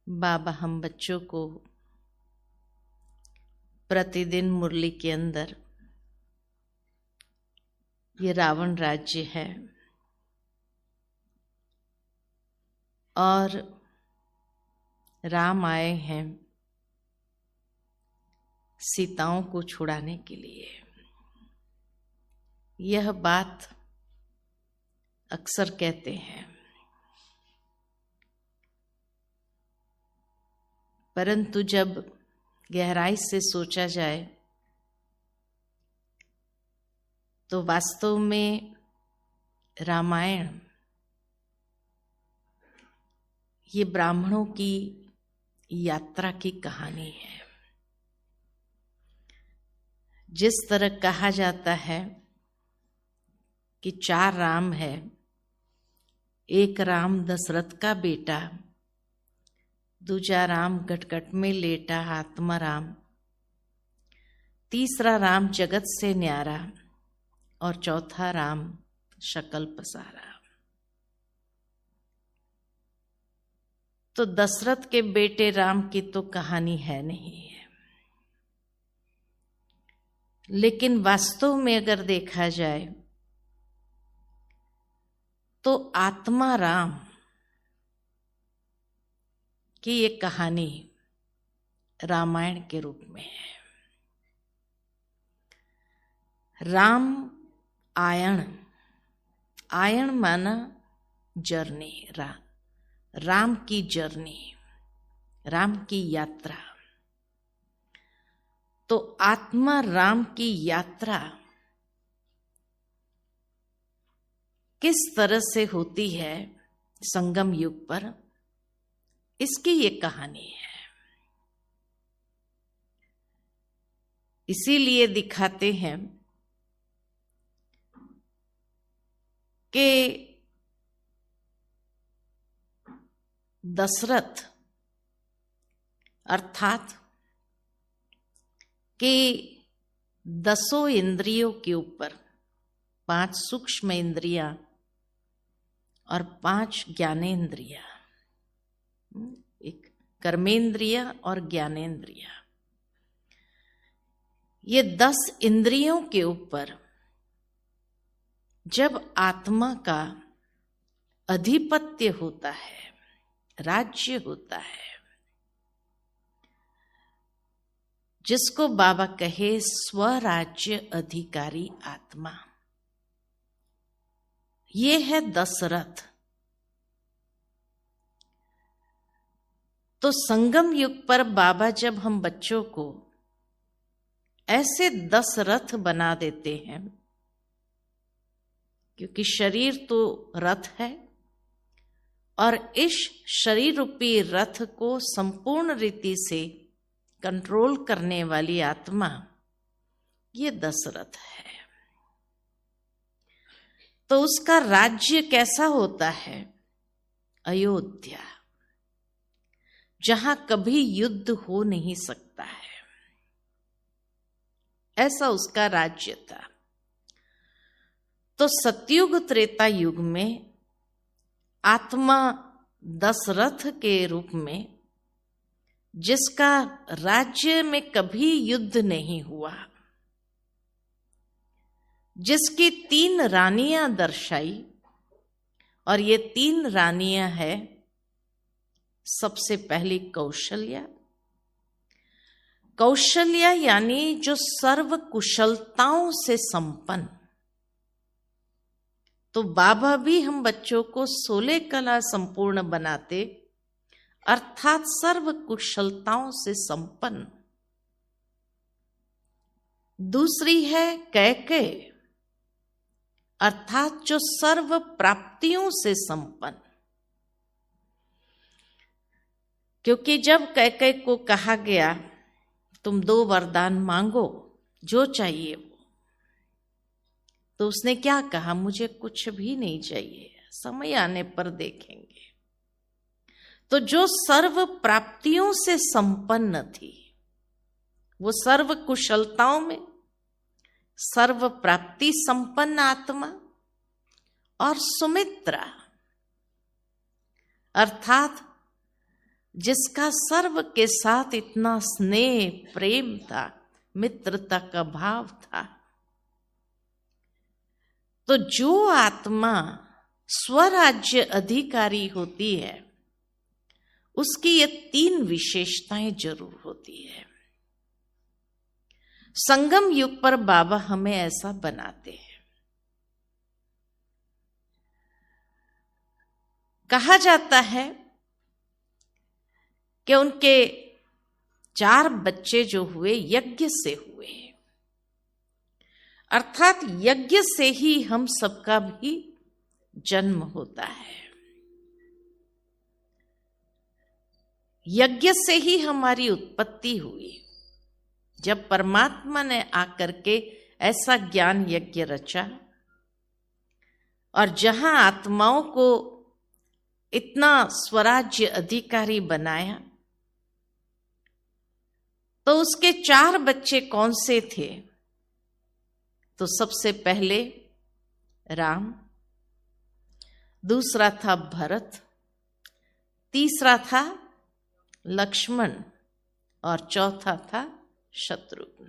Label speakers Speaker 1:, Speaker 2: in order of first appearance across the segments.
Speaker 1: बाबा हम बच्चों को प्रतिदिन मुरली के अंदर ये रावण राज्य है और राम आए हैं सीताओं को छुड़ाने के लिए। यह बात अक्सर कहते हैं, परंतु जब गहराई से सोचा जाए तो वास्तव में रामायण ये ब्राह्मणों की यात्रा की कहानी है। जिस तरह कहा जाता है कि 4 राम है, एक राम दशरथ का बेटा, दूजा राम गटगट में लेटा आत्मा राम, तीसरा राम जगत से न्यारा और चौथा राम शकल पसारा। तो दशरथ के बेटे राम की तो कहानी है नहीं है, लेकिन वास्तव में अगर देखा जाए तो आत्मा राम की ये कहानी रामायण के रूप में है। राम आयण, आयण माना जर्नी, राम की जर्नी, राम की यात्रा। तो आत्मा राम की यात्रा किस तरह से होती है संगम युग पर, इसकी ये कहानी है। इसीलिए दिखाते हैं कि दशरथ अर्थात कि 10 इंद्रियों के ऊपर 5 सूक्ष्म इंद्रियां और 5 ज्ञानेंद्रियां, एक कर्मेंद्रिया और ज्ञानेंद्रिया, ये 10 इंद्रियों के ऊपर जब आत्मा का अधिपत्य होता है, राज्य होता है, जिसको बाबा कहे स्वराज्य अधिकारी आत्मा, ये है दशरथ। तो संगम युग पर बाबा जब हम बच्चों को ऐसे 10 रथ बना देते हैं, क्योंकि शरीर तो रथ है और इस शरीर रूपी रथ को संपूर्ण रीति से कंट्रोल करने वाली आत्मा ये दशरथ है। तो उसका राज्य कैसा होता है? अयोध्या, जहां कभी युद्ध हो नहीं सकता है, ऐसा उसका राज्य था। तो सतयुग त्रेता युग में आत्मा दशरथ के रूप में, जिसका राज्य में कभी युद्ध नहीं हुआ, जिसकी 3 रानियां दर्शाई, और ये 3 रानियां है, सबसे पहली कौशल्या। कौशल्या यानी जो सर्व कुशलताओं से संपन्न। तो बाबा भी हम बच्चों को 16 कला संपूर्ण बनाते, अर्थात सर्व कुशलताओं से संपन्न। दूसरी है कैकेय, अर्थात जो सर्व प्राप्तियों से संपन्न। क्योंकि जब कैकेय को कहा गया तुम 2 वरदान मांगो, जो चाहिए वो, तो उसने क्या कहा? मुझे कुछ भी नहीं चाहिए, समय आने पर देखेंगे। तो जो सर्व प्राप्तियों से संपन्न थी, वो सर्व कुशलताओं में सर्व प्राप्ति संपन्न आत्मा, और सुमित्रा अर्थात जिसका सर्व के साथ इतना स्नेह प्रेम था, मित्रता का भाव था। तो जो आत्मा स्वराज्य अधिकारी होती है उसकी ये 3 विशेषताएं जरूर होती है। संगम युग पर बाबा हमें ऐसा बनाते हैं। कहा जाता है कि उनके 4 बच्चे जो हुए यज्ञ से हुए, अर्थात यज्ञ से ही हम सबका भी जन्म होता है। यज्ञ से ही हमारी उत्पत्ति हुई। जब परमात्मा ने आकर के ऐसा ज्ञान यज्ञ रचा और जहां आत्माओं को इतना स्वराज्य अधिकारी बनाया, तो उसके 4 बच्चे कौन से थे? तो सबसे पहले राम, दूसरा था भरत, तीसरा था लक्ष्मण और चौथा था शत्रुघ्न।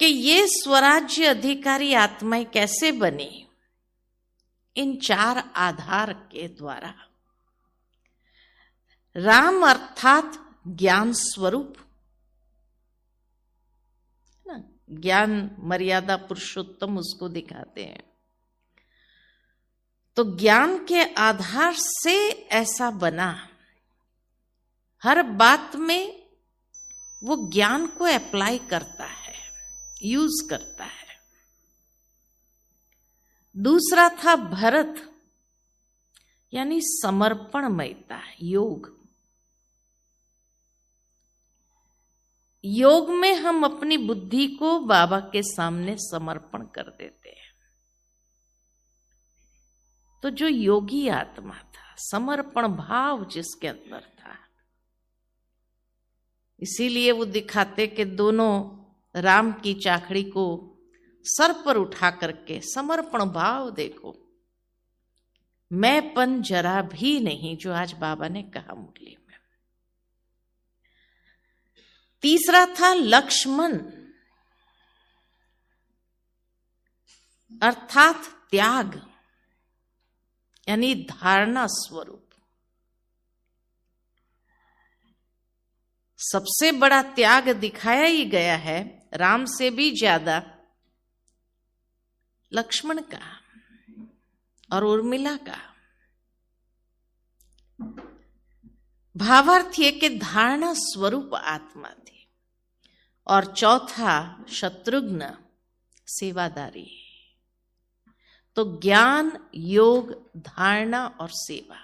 Speaker 1: कि ये स्वराज्य अधिकारी आत्माएं कैसे बनी? इन 4 आधार के द्वारा। राम अर्थात ज्ञान स्वरूप, ज्ञान मर्यादा पुरुषोत्तम उसको दिखाते हैं। तो ज्ञान के आधार से ऐसा बना, हर बात में वो ज्ञान को अप्लाई करता है, यूज करता है। दूसरा था भरत, यानी समर्पणमयता, योग। योग में हम अपनी बुद्धि को बाबा के सामने समर्पण कर देते हैं। तो जो योगी आत्मा था, समर्पण भाव जिसके अंदर था, इसीलिए वो दिखाते कि दोनों राम की चाकड़ी को सर पर उठा करके समर्पण भाव देखो, मैंपन जरा भी नहीं, जो आज बाबा ने कहा मुरली में। तीसरा था लक्ष्मण, अर्थात त्याग, यानी धारणा स्वरूप। सबसे बड़ा त्याग दिखाया ही गया है, राम से भी ज्यादा लक्ष्मण का और उर्मिला का। भावार्थ ये कि धारणा स्वरूप आत्मा थी। और चौथा शत्रुघ्न, सेवादारी। तो ज्ञान, योग, धारणा और सेवा,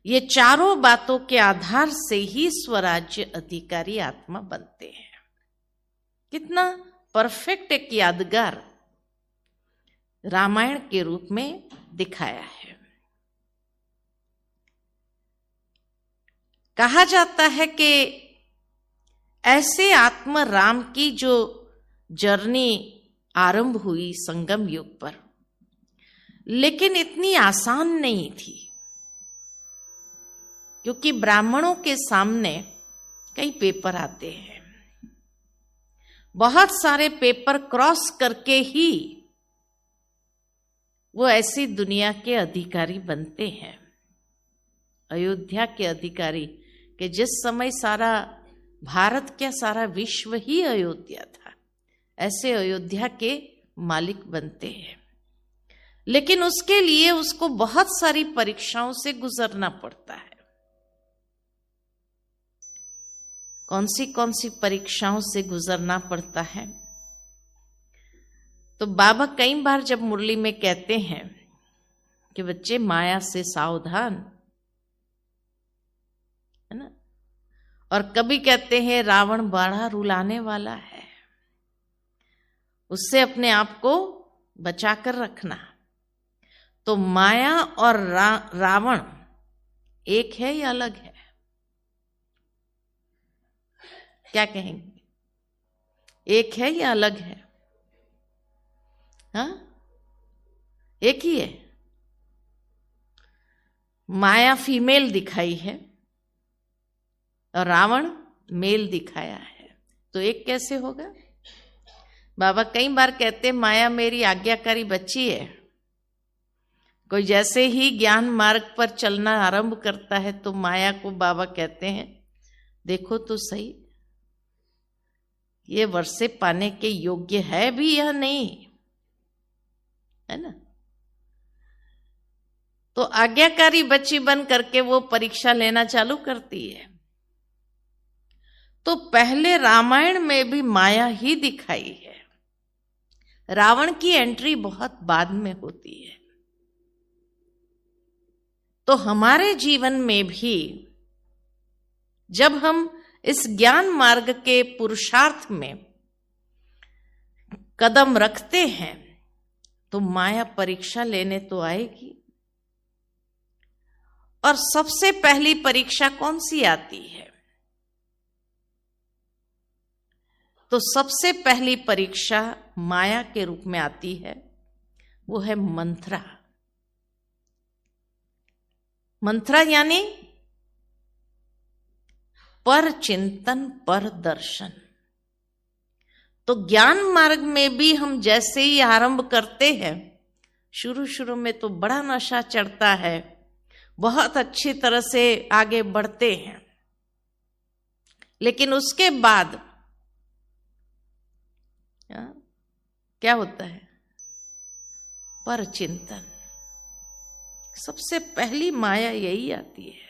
Speaker 1: ये चारों बातों के आधार से ही स्वराज्य अधिकारी आत्मा बनते हैं। कितना परफेक्ट एक यादगार रामायण के रूप में दिखाया है। कहा जाता है कि ऐसे आत्मा राम की जो जर्नी आरंभ हुई संगम युग पर, लेकिन इतनी आसान नहीं थी, क्योंकि ब्राह्मणों के सामने कई पेपर आते हैं। बहुत सारे पेपर क्रॉस करके ही वो ऐसी दुनिया के अधिकारी बनते हैं। अयोध्या के अधिकारी, कि जिस समय सारा भारत क्या सारा विश्व ही अयोध्या था, ऐसे अयोध्या के मालिक बनते हैं। लेकिन उसके लिए उसको बहुत सारी परीक्षाओं से गुजरना पड़ता है। कौन सी परीक्षाओं से गुजरना पड़ता है? तो बाबा कई बार जब मुरली में कहते हैं कि बच्चे माया से सावधान, है ना, और कभी कहते हैं रावण बड़ा रुलाने वाला है, उससे अपने आप को बचाकर रखना। तो माया और रावण एक है या अलग है? क्या कहेंगे? एक है या अलग है? हाँ, एक ही है। माया फीमेल दिखाई है और रावण मेल दिखाया है, तो एक कैसे होगा? बाबा कई बार कहते माया मेरी आज्ञाकारी बच्ची है। कोई जैसे ही ज्ञान मार्ग पर चलना आरंभ करता है तो माया को बाबा कहते हैं देखो तो सही, ये वर्षे पाने के योग्य है भी या नहीं, है ना। तो आज्ञाकारी बच्ची बन करके वो परीक्षा लेना चालू करती है। तो पहले रामायण में भी माया ही दिखाई है, रावण की एंट्री बहुत बाद में होती है। तो हमारे जीवन में भी जब हम इस ज्ञान मार्ग के पुरुषार्थ में कदम रखते हैं तो माया परीक्षा लेने तो आएगी। और सबसे पहली परीक्षा कौन सी आती है? तो सबसे पहली परीक्षा माया के रूप में आती है, वो है मंथरा। मंथरा यानी पर चिंतन पर दर्शन। तो ज्ञान मार्ग में भी हम जैसे ही आरंभ करते हैं, शुरू शुरू में तो बड़ा नशा चढ़ता है, बहुत अच्छी तरह से आगे बढ़ते हैं, लेकिन उसके बाद क्या होता है? पर चिंतन। सबसे पहली माया यही आती है।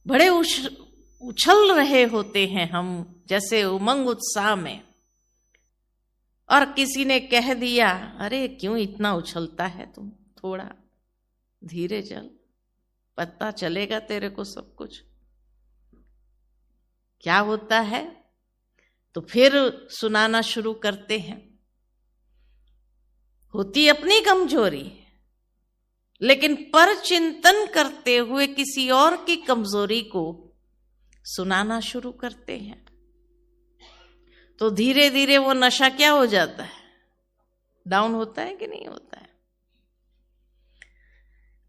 Speaker 1: बड़े उछल रहे होते हैं हम जैसे उमंग उत्साह में, और किसी ने कह दिया अरे क्यों इतना उछलता है तुम, थोड़ा धीरे चल, पता चलेगा तेरे को सब कुछ। क्या होता है? तो फिर सुनाना शुरू करते हैं। होती अपनी कमजोरी, लेकिन पर चिंतन करते हुए किसी और की कमजोरी को सुनाना शुरू करते हैं। तो धीरे धीरे वो नशा क्या हो जाता है? डाउन होता है कि नहीं होता है?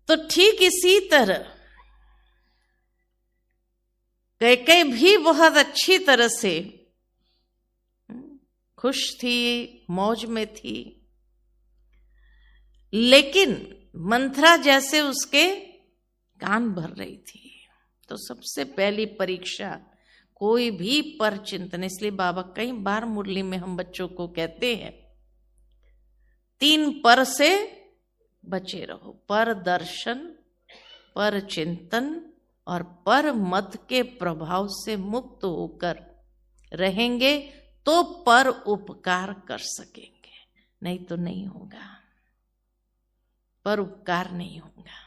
Speaker 1: तो ठीक इसी तरह कैकेयी भी बहुत अच्छी तरह से खुश थी, मौज में थी, लेकिन मंथरा जैसे उसके कान भर रही थी। तो सबसे पहली परीक्षा कोई भी पर चिंतन, इसलिए बाबा कई बार मुरली में हम बच्चों को कहते हैं 3 पर से बचे रहो, पर दर्शन, पर चिंतन और पर मत के प्रभाव से मुक्त होकर रहेंगे तो पर उपकार कर सकेंगे, नहीं तो नहीं होगा, पर उपकार नहीं होगा।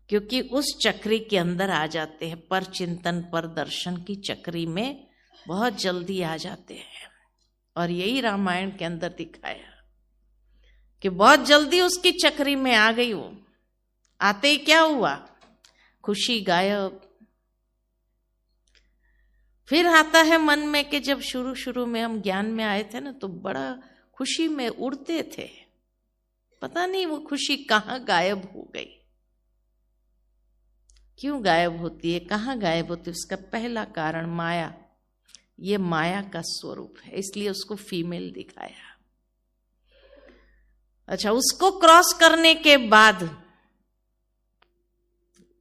Speaker 1: क्योंकि उस चक्री के अंदर आ जाते हैं, पर चिंतन पर दर्शन की चक्री में बहुत जल्दी आ जाते हैं। और यही रामायण के अंदर दिखाया कि बहुत जल्दी उसकी चक्री में आ गई वो। आते ही क्या हुआ? खुशी गायब। फिर आता है मन में कि जब शुरू शुरू में हम ज्ञान में आए थे ना, तो बड़ा खुशी में उड़ते थे, पता नहीं वो खुशी कहाँ गायब हो गई। क्यों गायब होती है, कहाँ गायब होती है? उसका पहला कारण माया। ये माया का स्वरूप है, इसलिए उसको फीमेल दिखाया। अच्छा, उसको क्रॉस करने के बाद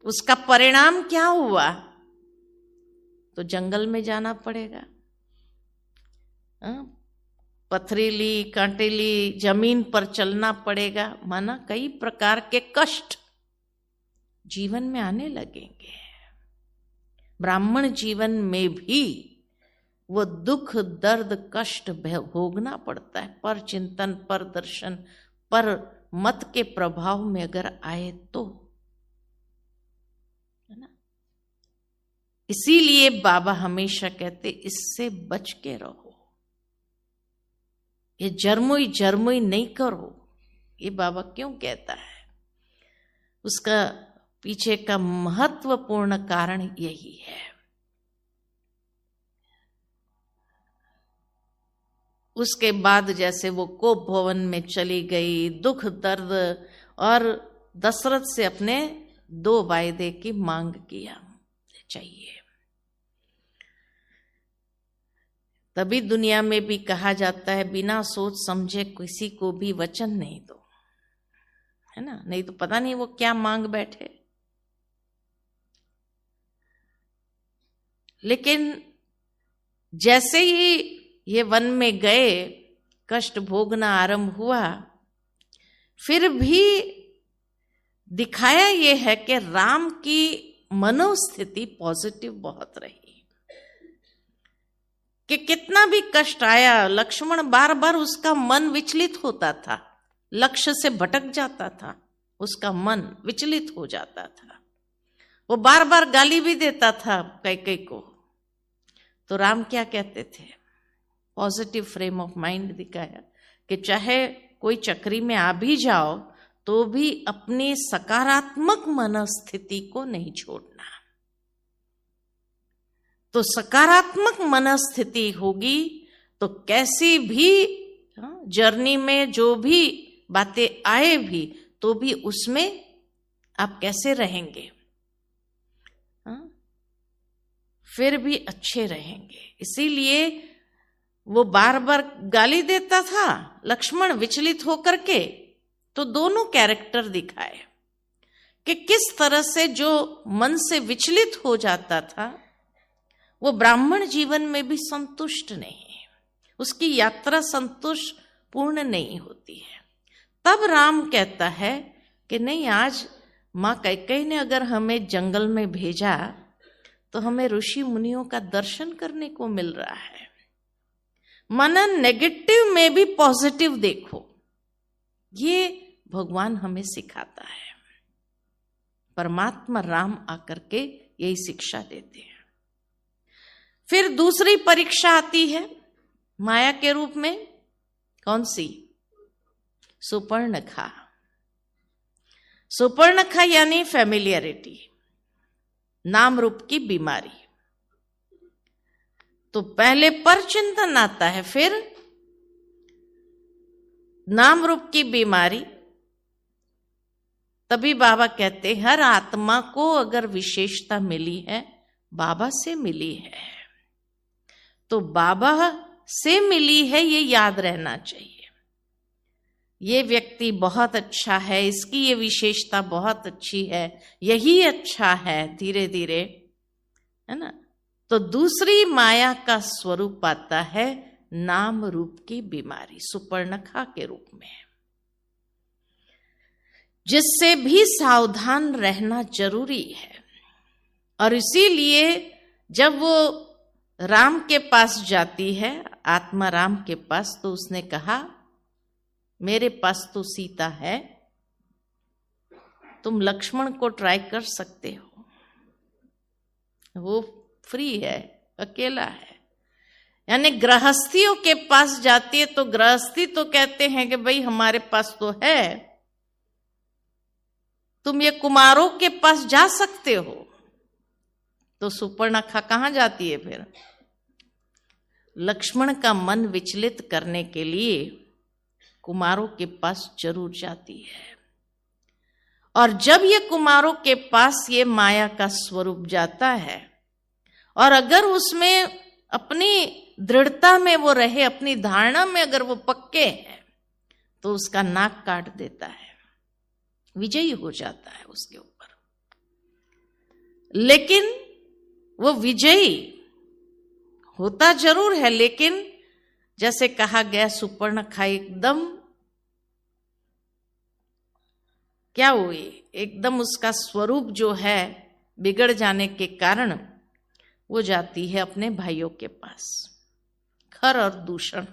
Speaker 1: उसका परिणाम क्या हुआ? तो जंगल में जाना पड़ेगा, पथरीली कांटेली जमीन पर चलना पड़ेगा, माना कई प्रकार के कष्ट जीवन में आने लगेंगे। ब्राह्मण जीवन में भी वो दुख, दर्द, कष्ट भोगना पड़ता है, पर चिंतन, पर दर्शन, पर मत के प्रभाव में अगर आए तो, है ना। इसीलिए बाबा हमेशा कहते इससे बच के रहो, ये जर्मुई जर्मुई नहीं करो। ये बाबा क्यों कहता है? उसका पीछे का महत्वपूर्ण कारण यही है। उसके बाद जैसे वो कोप भवन में चली गई, दुख दर्द और दशरथ से अपने 2 वायदे की मांग किया चाहिए। तभी दुनिया में भी कहा जाता है बिना सोच समझे किसी को भी वचन नहीं दो, है ना, नहीं तो पता नहीं वो क्या मांग बैठे। लेकिन जैसे ही ये वन में गए, कष्ट भोगना आरंभ हुआ, फिर भी दिखाया ये है कि राम की मनोस्थिति पॉजिटिव बहुत रही, कि कितना भी कष्ट आया, लक्ष्मण बार बार उसका मन विचलित होता था, लक्ष्य से भटक जाता था, उसका मन विचलित हो जाता था, वो बार बार गाली भी देता था कैकेयी को। तो राम क्या कहते थे? पॉजिटिव फ्रेम ऑफ माइंड दिखाया कि चाहे कोई चक्री में आ भी जाओ तो भी अपनी सकारात्मक मनस्थिति को नहीं छोड़ना। तो सकारात्मक मनस्थिति होगी तो कैसी भी जर्नी में जो भी बातें आए भी तो भी उसमें आप कैसे रहेंगे? फिर भी अच्छे रहेंगे। इसीलिए वो बार बार गाली देता था लक्ष्मण विचलित होकर के, तो दोनों कैरेक्टर दिखाए कि किस तरह से जो मन से विचलित हो जाता था वो ब्राह्मण जीवन में भी संतुष्ट नहीं है, उसकी यात्रा संतुष्ट पूर्ण नहीं होती है। तब राम कहता है कि नहीं, आज माँ कैकेयी ने अगर हमें जंगल में भेजा तो हमें ऋषि मुनियों का दर्शन करने को मिल रहा है। मनन नेगेटिव में भी पॉजिटिव देखो, ये भगवान हमें सिखाता है। परमात्मा राम आकर के यही शिक्षा देते हैं। फिर दूसरी परीक्षा आती है माया के रूप में, कौन सी? सुपर्णखा। सुपर्णखा यानी फैमिलियरिटी, नाम रूप की बीमारी। तो पहले पर चिंतन आता है, फिर नाम रूप की बीमारी। तभी बाबा कहते हर आत्मा को अगर विशेषता मिली है बाबा से मिली है, तो बाबा से मिली है ये याद रहना चाहिए। ये व्यक्ति बहुत अच्छा है, इसकी ये विशेषता बहुत अच्छी है, यही अच्छा है, धीरे धीरे, है ना। तो दूसरी माया का स्वरूप आता है नाम रूप की बीमारी, सुपर्णखा के रूप में, जिससे भी सावधान रहना जरूरी है। और इसीलिए जब वो राम के पास जाती है, आत्मा राम के पास, तो उसने कहा मेरे पास तो सीता है, तुम लक्ष्मण को ट्राई कर सकते हो, वो फ्री है, अकेला है। यानी गृहस्थियों के पास जाती है तो गृहस्थी तो कहते हैं कि भाई हमारे पास तो है, तुम ये कुमारों के पास जा सकते हो। तो सुपर्णखा कहां जाती है फिर? लक्ष्मण का मन विचलित करने के लिए कुमारों के पास जरूर जाती है। और जब ये कुमारों के पास ये माया का स्वरूप जाता है और अगर उसमें अपनी दृढ़ता में वो रहे, अपनी धारणा में अगर वो पक्के हैं, तो उसका नाक काट देता है, विजयी हो जाता है उसके ऊपर। लेकिन वो विजयी होता जरूर है, लेकिन जैसे कहा गया सुपर्णखा एकदम क्या हुई, एकदम उसका स्वरूप जो है बिगड़ जाने के कारण वो जाती है अपने भाइयों के पास। खर और दूषण,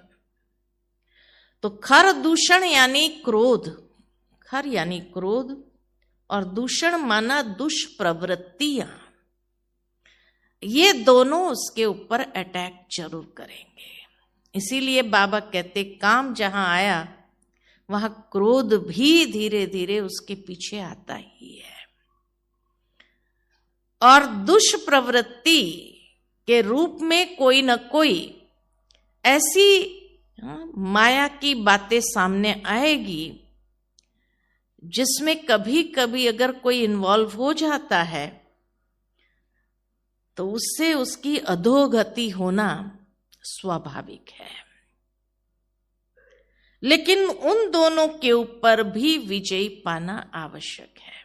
Speaker 1: तो खर दूषण यानी क्रोध, खर यानी क्रोध और दूषण माना दुष्प्रवृत्तियां, ये दोनों उसके ऊपर अटैक जरूर करेंगे। इसीलिए बाबा कहते काम जहां आया वहां क्रोध भी धीरे धीरे उसके पीछे आता ही है। और दुष्प्रवृत्ति के रूप में कोई न कोई ऐसी माया की बातें सामने आएगी जिसमें कभी कभी अगर कोई इन्वॉल्व हो जाता है तो उससे उसकी अधोगति होना स्वाभाविक है। लेकिन उन दोनों के ऊपर भी विजय पाना आवश्यक है।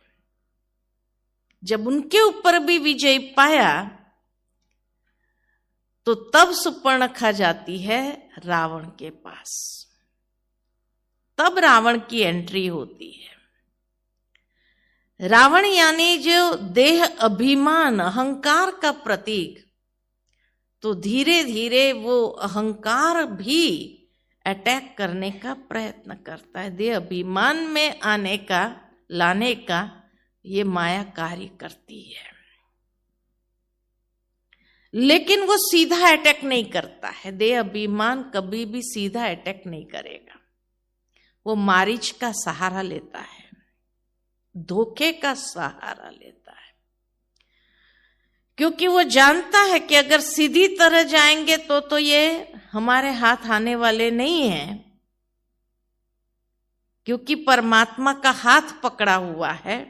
Speaker 1: जब उनके ऊपर भी विजय पाया तो तब सुपर्णखा जाती है रावण के पास, तब रावण की एंट्री होती है। रावण यानी जो देह अभिमान अहंकार का प्रतीक, तो धीरे धीरे वो अहंकार भी अटैक करने का प्रयत्न करता है। देह अभिमान में आने का, लाने का ये माया कार्य करती है। लेकिन वो सीधा अटैक नहीं करता है। देह अभिमान कभी भी सीधा अटैक नहीं करेगा। वो मारीच का सहारा लेता है, धोखे का सहारा लेता है, क्योंकि वो जानता है कि अगर सीधी तरह जाएंगे तो ये हमारे हाथ आने वाले नहीं हैं, क्योंकि परमात्मा का हाथ पकड़ा हुआ है।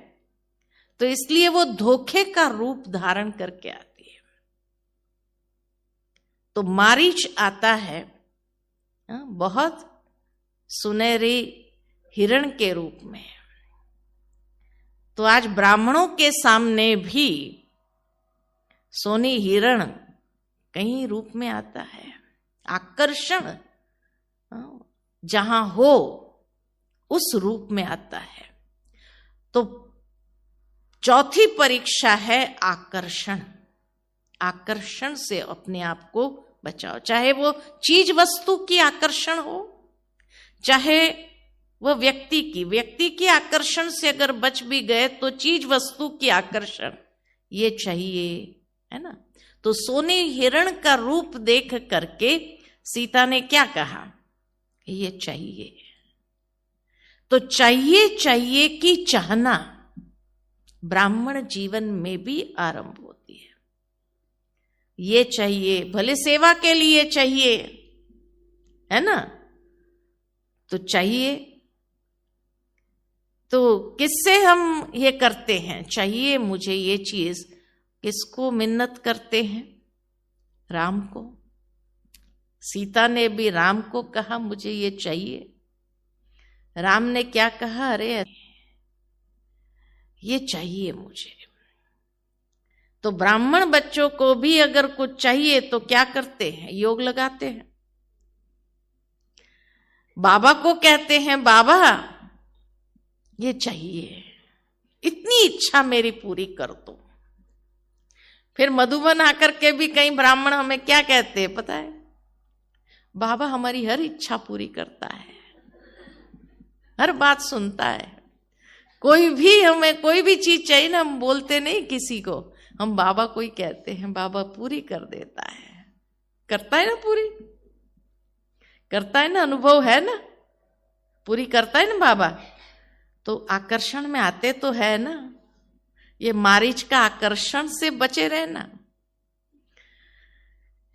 Speaker 1: तो इसलिए वो धोखे का रूप धारण करके आती है। तो मारीच आता है बहुत सुनहरी हिरण के रूप में। तो आज ब्राह्मणों के सामने भी सोनी हिरण कई रूप में आता है। आकर्षण जहां हो उस रूप में आता है। तो चौथी परीक्षा है आकर्षण। आकर्षण से अपने आप को बचाओ, चाहे वो चीज वस्तु की आकर्षण हो, चाहे वह व्यक्ति की आकर्षण से अगर बच भी गए तो चीज वस्तु की आकर्षण ये चाहिए, है ना। तो सोने हिरण का रूप देख करके सीता ने क्या कहा, ये चाहिए। तो चाहिए की चाहना ब्राह्मण जीवन में भी आरंभ होती है। ये चाहिए, भले सेवा के लिए चाहिए, है ना। तो चाहिए, तो किससे हम ये करते हैं, चाहिए मुझे ये चीज, किसको मिन्नत करते हैं, राम को। सीता ने भी राम को कहा मुझे ये चाहिए। राम ने क्या कहा, अरे ये चाहिए मुझे। तो ब्राह्मण बच्चों को भी अगर कुछ चाहिए तो क्या करते हैं, योग लगाते हैं। बाबा को कहते हैं बाबा ये चाहिए, इतनी इच्छा मेरी पूरी कर दो। फिर मधुबन आकर के भी कई ब्राह्मण हमें क्या कहते हैं पता है, बाबा हमारी हर इच्छा पूरी करता है, हर बात सुनता है। कोई भी हमें कोई भी चीज चाहिए ना, हम बोलते नहीं किसी को, हम बाबा को ही कहते हैं, बाबा पूरी कर देता है। करता है ना, पूरी करता है ना, अनुभव है ना, पूरी करता है ना बाबा। तो आकर्षण में आते तो है ना, ये मारीच का आकर्षण से बचे रहना।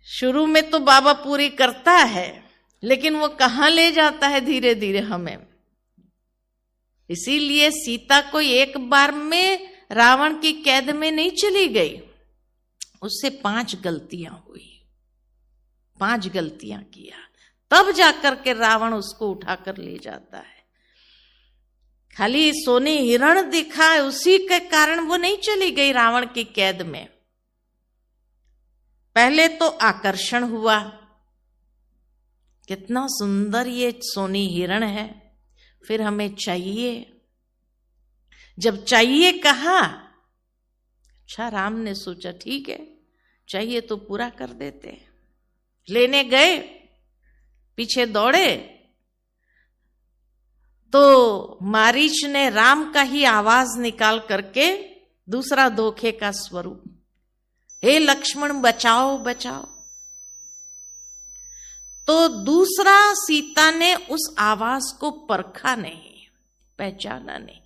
Speaker 1: शुरू में तो बाबा पूरी करता है, लेकिन वो कहां ले जाता है धीरे धीरे हमें। इसीलिए सीता को एक बार में रावण की कैद में नहीं चली गई, उससे 5 गलतियां हुई, 5 गलतियां किया, तब जाकर के रावण उसको उठाकर ले जाता है। खाली सोने हिरण दिखा उसी के कारण वो नहीं चली गई रावण की कैद में। पहले तो आकर्षण हुआ, कितना सुंदर ये सोनी हिरण है, फिर हमें चाहिए। जब चाहिए कहा, अच्छा राम ने सोचा ठीक है चाहिए तो पूरा कर देते। लेने गए, पीछे दौड़े तो मारीच ने राम का ही आवाज निकाल करके दूसरा धोखे का स्वरूप, हे लक्ष्मण बचाओ बचाओ। तो दूसरा सीता ने उस आवाज को परखा नहीं, पहचाना नहीं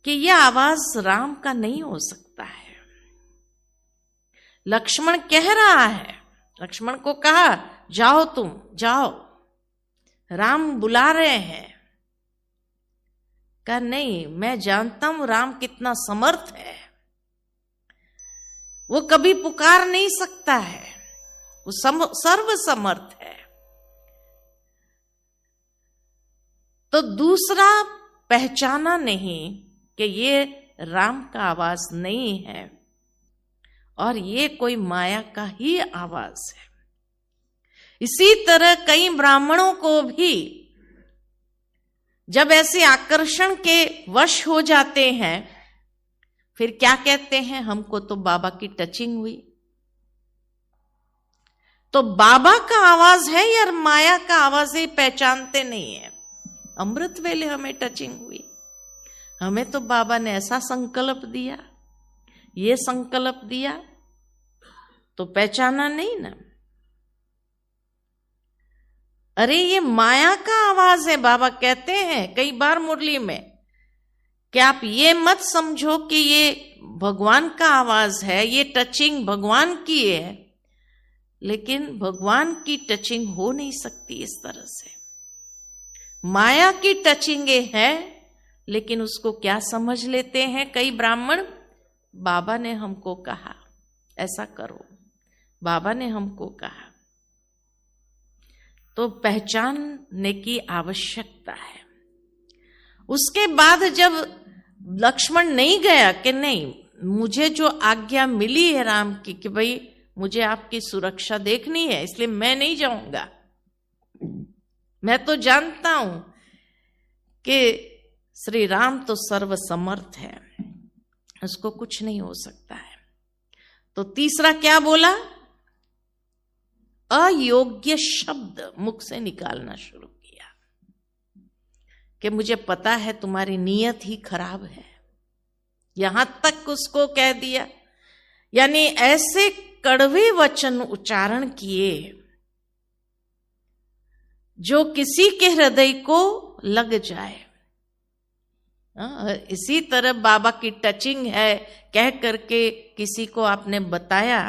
Speaker 1: कि यह आवाज राम का नहीं हो सकता है। लक्ष्मण कह रहा है, लक्ष्मण को कहा जाओ तुम जाओ, राम बुला रहे हैं। कहा नहीं, मैं जानता हूं राम कितना समर्थ है, वो कभी पुकार नहीं सकता है, वो सर्व समर्थ है। तो दूसरा पहचाना नहीं कि ये राम का आवाज नहीं है और ये कोई माया का ही आवाज है। इसी तरह कई ब्राह्मणों को भी जब ऐसे आकर्षण के वश हो जाते हैं, फिर क्या कहते हैं, हमको तो बाबा की टचिंग हुई। तो बाबा का आवाज है या माया का आवाज है पहचानते नहीं है। अमृत वेले हमें टचिंग हुई, हमें तो बाबा ने ऐसा संकल्प दिया, ये संकल्प दिया, तो पहचाना नहीं ना। अरे ये माया का आवाज है। बाबा कहते हैं कई बार मुरली में कि आप ये मत समझो कि ये भगवान का आवाज है, ये टचिंग भगवान की है, लेकिन भगवान की टचिंग हो नहीं सकती इस तरह से। माया की टचिंग है, लेकिन उसको क्या समझ लेते हैं कई ब्राह्मण, बाबा ने हमको कहा ऐसा करो, बाबा ने हमको कहा। तो पहचानने की आवश्यकता है। उसके बाद जब लक्ष्मण नहीं गया कि नहीं, मुझे जो आज्ञा मिली है राम की कि भाई मुझे आपकी सुरक्षा देखनी है, इसलिए मैं नहीं जाऊंगा, मैं तो जानता हूं कि श्री राम तो सर्वसमर्थ है, उसको कुछ नहीं हो सकता है। तो तीसरा क्या बोला, अयोग्य शब्द मुख से निकालना शुरू किया कि मुझे पता है तुम्हारी नीयत ही खराब है, यहां तक उसको कह दिया। यानी ऐसे कड़वे वचन उच्चारण किए जो किसी के हृदय को लग जाए। इसी तरह बाबा की टचिंग है कह करके किसी को आपने बताया,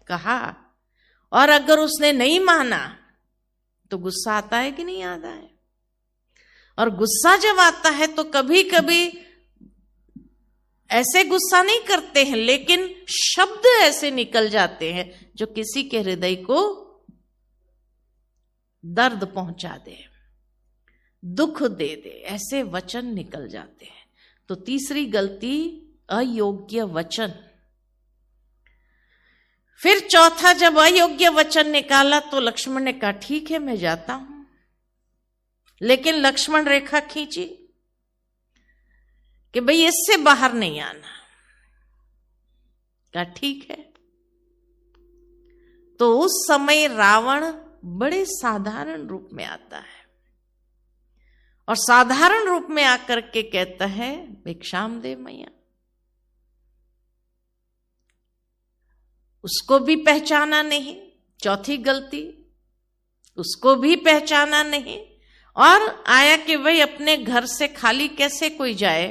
Speaker 1: कहा, और अगर उसने नहीं माना तो गुस्सा आता है कि नहीं आता है। और गुस्सा जब आता है तो कभी कभी ऐसे गुस्सा नहीं करते हैं, लेकिन शब्द ऐसे निकल जाते हैं जो किसी के हृदय को दर्द पहुंचा दे, दुख दे दे, ऐसे वचन निकल जाते हैं। तो तीसरी गलती अयोग्य वचन। फिर चौथा जब अयोग्य वचन निकाला तो लक्ष्मण ने कहा ठीक है मैं जाता हूं, लेकिन लक्ष्मण रेखा खींची कि भाई इससे बाहर नहीं आना। कहा ठीक है। तो उस समय रावण बड़े साधारण रूप में आता है और साधारण रूप में आकर के कहता है भिक्षाम दे मैया। उसको भी पहचाना नहीं, चौथी गलती, उसको भी पहचाना नहीं। और आया कि भाई अपने घर से खाली कैसे कोई जाए,